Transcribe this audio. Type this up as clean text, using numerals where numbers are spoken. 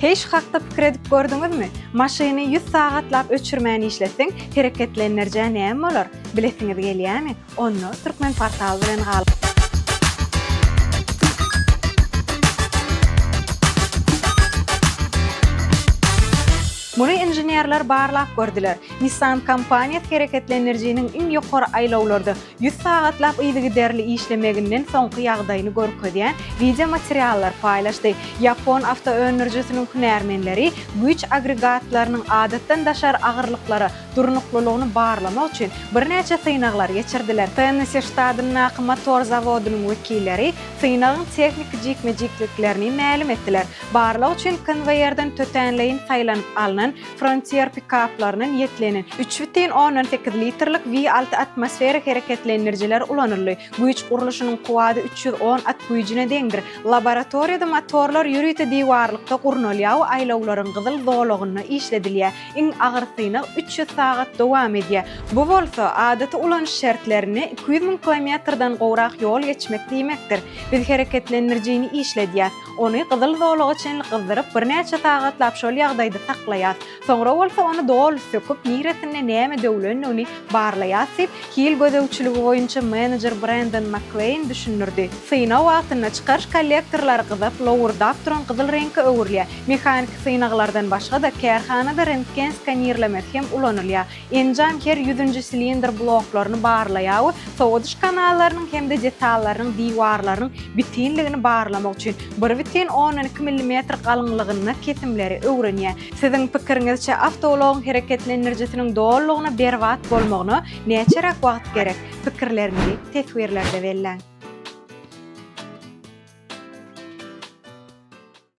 Hiç hakda pikir edip gördüňizmi? Maşyny 100 sagatlap öçürmän işletseň, hereketlendirijä näme bolar? Bilesiňiz gelýärmi? Onu Turkmenportal bilen gal. Muny inženerler barlap gördüler. Nissan kompaniyasy hereketlendirijiniň iň ýokary aýlawlarda 100 sagatlap ýygy işlemeginden soňky ýagdaýyny görkezýän video materiallar paýlaşdy. Yapon avtoöndürjüsiniň hünärmenleri güýç agregatlarynyň adatdan daşar agyrlyklary, durnuklylygyny barlamak üçin bir näçe syňnaglar geçirdiler. Tennessee ştatynyň motor zawodynyň wekilleri syňnagyň teknik jikmejikliklerini ma'lum etdiler. Barlak üçin konveýerden tötenleýin saýlanyp alynan Frontier pick-up'larynyň ýetlenen 3,18 litrlik V6 atmosferik hereketlendirijiler ulanyrly. Güýç guruluşynyň kuwady 310 at güýjüne deňdir. Laboratoriýada motorlar ýürüýte diwarlykda gurnalýaw aýlawlaryň gyzyl doglagyny işledilýär. Iň agyr syňnag 300 sagat dowam edýär. Bu bolsa adaty ulanyş şertlerini 200 000 kilometrden gowrak ýol geçmek diýmekdir. Biz hereketlendirijini işledýär. Ony gyzyl doglagy üçin gyzdyryp bir näçe sagatlap şol ýagdaýda saklaýar. Soňra bolsa onu dol söküp niretine näme döwlen ony barlaýasyp, hil gödäwçiligi boýunça manager Brandon McLean düşünürdi. Syna wagtyna çykarş kollektorlary gyzyp, lowurdap duran gyzyl reňke öwürlýär. Mehanik synaglardan başga da kärhanada rentgen skanerlemesi hem ulanylýar. Enjam her 100-nji silindr bloklaryny barlaýaw, sowudyş kanallarynyň hem de detallarynyň diwarlarynyň bitinligini barlamak üçin 1,12 mm galyňlygyny kesimleri öwrenýär. Siziň pikiringizçe avtologyň hereketlendirijisiniň dollygyna berwat bolmagyna näçe wagt gerek? Pikirlerinizi teswirlerde belläň.